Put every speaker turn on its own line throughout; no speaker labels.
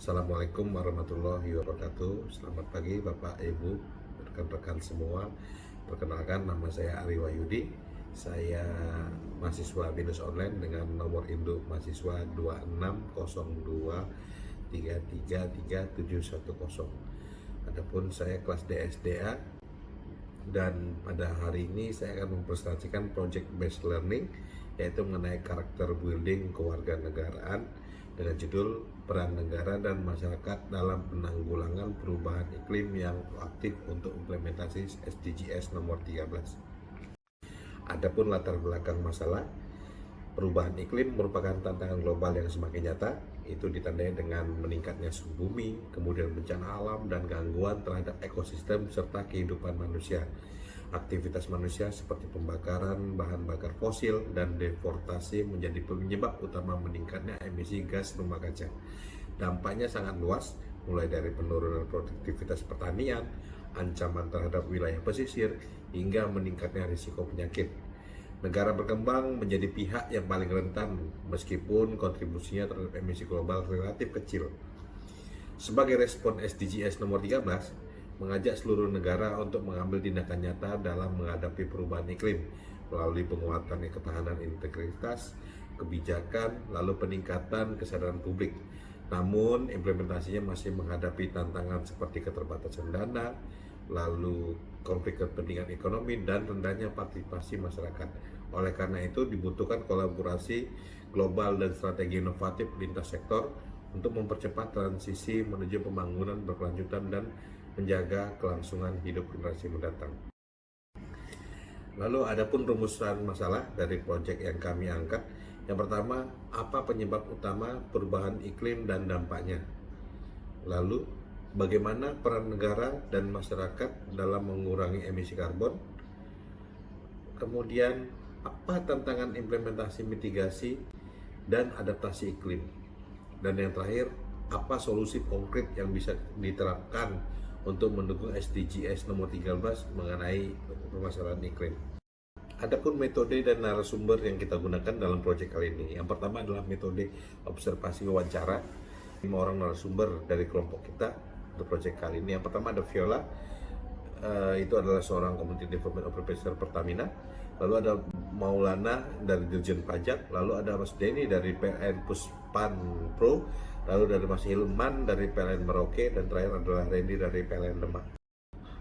Assalamualaikum warahmatullahi wabarakatuh. Selamat pagi Bapak, Ibu, rekan-rekan semua. Perkenalkan, nama saya Ari Wahyudi. Saya mahasiswa BINUS online dengan nomor induk mahasiswa 2602333710. Adapun saya kelas DSDA, dan pada hari ini saya akan mempresentasikan project based learning, yaitu mengenai karakter building kewarganegaraan dengan judul peran negara dan masyarakat dalam penanggulangan perubahan iklim yang aktif untuk implementasi SDGs nomor 13. Adapun latar belakang masalah, perubahan iklim merupakan tantangan global yang semakin nyata. Itu ditandai dengan meningkatnya suhu bumi, kemudian bencana alam dan gangguan terhadap ekosistem serta kehidupan manusia. Aktivitas manusia seperti pembakaran bahan bakar fosil dan deforestasi menjadi penyebab utama meningkatnya emisi gas rumah kaca. Dampaknya sangat luas, mulai dari penurunan produktivitas pertanian, ancaman terhadap wilayah pesisir, hingga meningkatnya risiko penyakit. Negara berkembang menjadi pihak yang paling rentan meskipun kontribusinya terhadap emisi global relatif kecil. Sebagai respon SDGs nomor 13, mengajak seluruh negara untuk mengambil tindakan nyata dalam menghadapi perubahan iklim melalui penguatan ketahanan integritas, kebijakan, lalu peningkatan kesadaran publik. Namun implementasinya masih menghadapi tantangan seperti keterbatasan dana, lalu konflik kepentingan ekonomi, dan rendahnya partisipasi masyarakat. Oleh karena itu dibutuhkan kolaborasi global dan strategi inovatif lintas sektor untuk mempercepat transisi menuju pembangunan berkelanjutan dan menjaga kelangsungan hidup generasi mendatang. Lalu adapun rumusan masalah dari proyek yang kami angkat. Yang pertama, apa penyebab utama perubahan iklim dan dampaknya? Lalu, bagaimana peran negara dan masyarakat dalam mengurangi emisi karbon? Kemudian, apa tantangan implementasi mitigasi dan adaptasi iklim? Dan yang terakhir, apa solusi konkret yang bisa diterapkan untuk mendukung SDGs nomor 13 mengenai permasalahan iklim? Adapun metode dan narasumber yang kita gunakan dalam proyek kali ini, yang pertama adalah metode observasi wawancara. 5 orang narasumber dari kelompok kita untuk proyek kali ini. Yang pertama ada Viola, itu adalah seorang Community Development Officer Pertamina. Lalu ada Maulana dari Dirjen Pajak, lalu ada Mas Denny dari PLN Puspan Pro, lalu dari Mas Hilman dari PLN Merauke, dan terakhir adalah Randy dari PLN Demak.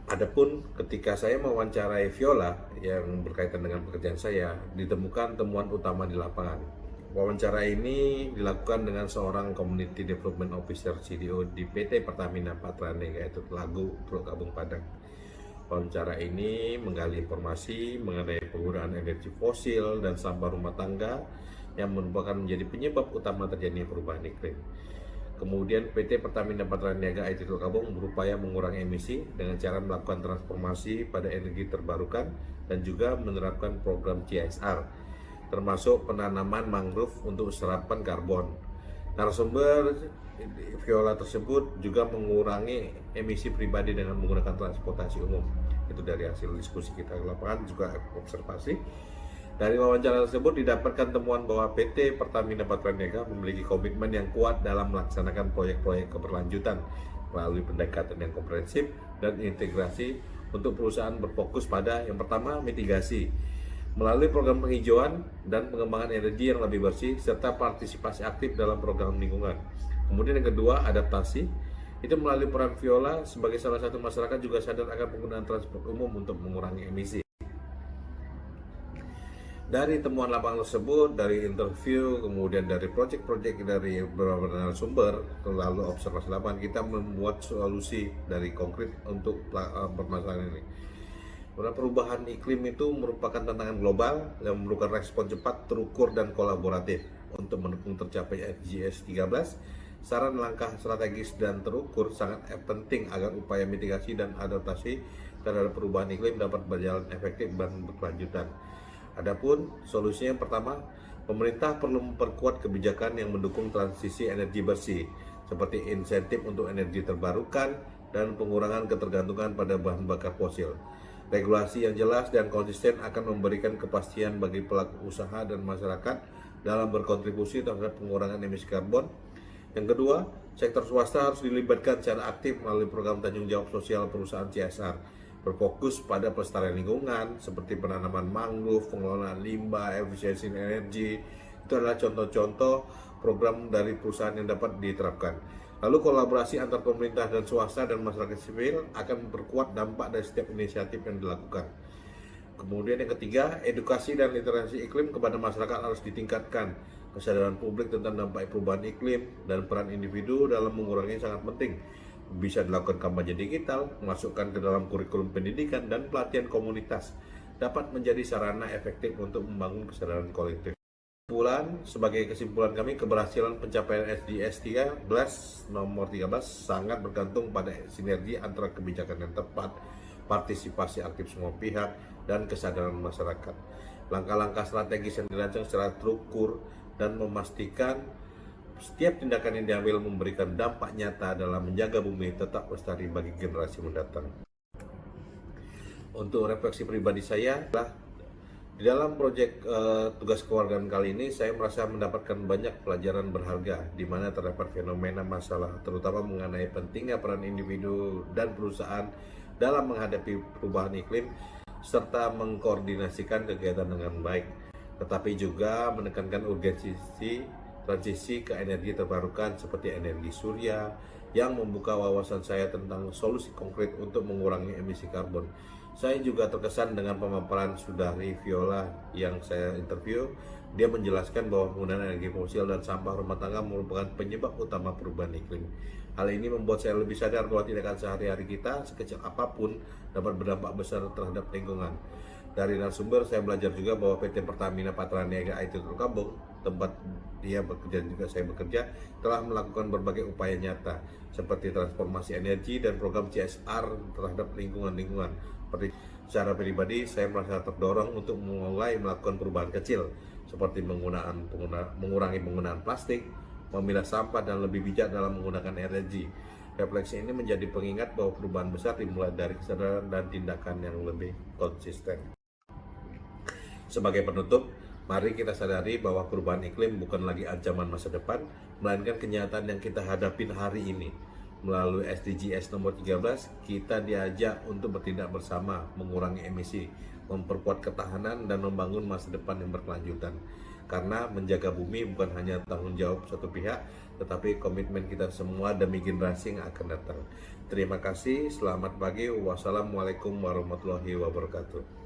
Adapun ketika saya mewawancarai Viola yang berkaitan dengan pekerjaan saya, ditemukan temuan utama di lapangan. Wawancara ini dilakukan dengan seorang Community Development Officer CDO di PT Pertamina Patraniaga, yaitu Telagu Teluk Kabung Padang. Wawancara ini menggali informasi mengenai penggunaan energi fosil dan sampah rumah tangga yang merupakan menjadi penyebab utama terjadinya perubahan iklim. Kemudian PT Pertamina Patraniaga IT Teluk Kabung berupaya mengurangi emisi dengan cara melakukan transformasi pada energi terbarukan dan juga menerapkan program CSR, termasuk penanaman mangrove untuk serapan karbon. Narasumber Viola tersebut juga mengurangi emisi pribadi dengan menggunakan transportasi umum. Itu dari hasil diskusi kita di lapangan, juga observasi. Dari wawancara tersebut didapatkan temuan bahwa PT Pertamina Patraniaga memiliki komitmen yang kuat dalam melaksanakan proyek-proyek keberlanjutan melalui pendekatan yang komprehensif dan integrasi untuk perusahaan berfokus pada yang pertama mitigasi melalui program penghijauan dan pengembangan energi yang lebih bersih serta partisipasi aktif dalam program lingkungan. Kemudian yang kedua, adaptasi. Itu melalui peran Viola sebagai salah satu masyarakat juga sadar akan penggunaan transport umum untuk mengurangi emisi. Dari temuan lapangan tersebut, dari interview, kemudian dari proyek-proyek dari beberapa narasumber, lalu observasi lapangan, kita membuat solusi dari konkret untuk permasalahan ini. Karena perubahan iklim itu merupakan tantangan global yang memerlukan respon cepat, terukur, dan kolaboratif. Untuk mendukung tercapai SDGs 13, saran langkah strategis dan terukur sangat penting agar upaya mitigasi dan adaptasi terhadap perubahan iklim dapat berjalan efektif dan berkelanjutan. Adapun solusinya yang pertama, pemerintah perlu memperkuat kebijakan yang mendukung transisi energi bersih, seperti insentif untuk energi terbarukan dan pengurangan ketergantungan pada bahan bakar fosil. Regulasi yang jelas dan konsisten akan memberikan kepastian bagi pelaku usaha dan masyarakat dalam berkontribusi terhadap pengurangan emisi karbon. Yang kedua, Sektor swasta harus dilibatkan secara aktif melalui program tanggung jawab sosial perusahaan CSR, berfokus pada pelestarian lingkungan seperti penanaman mangrove, pengelolaan limbah, efisiensi energi. Itu adalah contoh-contoh program dari perusahaan yang dapat diterapkan. Lalu kolaborasi antar pemerintah dan swasta dan masyarakat sipil akan memperkuat dampak dari setiap inisiatif yang dilakukan. Kemudian yang ketiga, edukasi dan literasi iklim kepada masyarakat harus ditingkatkan. Kesadaran publik tentang dampak perubahan iklim dan peran individu dalam mengurangi sangat penting. Bisa dilakukan kampanye digital, masukkan ke dalam kurikulum pendidikan dan pelatihan komunitas dapat menjadi sarana efektif untuk membangun kesadaran kolektif. Sebagai kesimpulan kami, keberhasilan pencapaian SDGs 13 nomor 13 sangat bergantung pada sinergi antara kebijakan yang tepat, partisipasi aktif semua pihak, dan kesadaran masyarakat. Langkah-langkah strategis yang dirancang secara terukur dan memastikan setiap tindakan yang diambil memberikan dampak nyata dalam menjaga bumi tetap lestari bagi generasi mendatang. Untuk refleksi pribadi saya, di dalam proyek tugas kewargaan kali ini saya merasa mendapatkan banyak pelajaran berharga di mana terdapat fenomena masalah terutama mengenai pentingnya peran individu dan perusahaan dalam menghadapi perubahan iklim serta mengkoordinasikan kegiatan dengan baik, tetapi juga menekankan urgensi transisi ke energi terbarukan seperti energi surya yang membuka wawasan saya tentang solusi konkret untuk mengurangi emisi karbon. Saya juga terkesan dengan pemaparan Sudari Viola yang saya interview. Dia menjelaskan bahwa penggunaan energi fosil dan sampah rumah tangga merupakan penyebab utama perubahan iklim. Hal ini membuat saya lebih sadar bahwa tindakan sehari-hari kita, sekecil apapun, dapat berdampak besar terhadap lingkungan. Dari narasumber, saya belajar juga bahwa PT Pertamina Patraniaga IT Tulkabung, tempat dia bekerja juga saya bekerja, telah melakukan berbagai upaya nyata, seperti transformasi energi dan program CSR terhadap lingkungan-lingkungan. Secara pribadi, saya merasa terdorong untuk mulai melakukan perubahan kecil, seperti mengurangi penggunaan plastik, memilah sampah, dan lebih bijak dalam menggunakan energi. Refleksi ini menjadi pengingat bahwa perubahan besar dimulai dari kesadaran dan tindakan yang lebih konsisten. Sebagai penutup, mari kita sadari bahwa perubahan iklim bukan lagi ancaman masa depan, melainkan kenyataan yang kita hadapin hari ini. Melalui SDGs nomor 13, kita diajak untuk bertindak bersama, mengurangi emisi, memperkuat ketahanan, dan membangun masa depan yang berkelanjutan. Karena menjaga bumi bukan hanya tanggung jawab satu pihak, tetapi komitmen kita semua demi generasi yang akan datang. Terima kasih, selamat pagi, wassalamualaikum warahmatullahi wabarakatuh.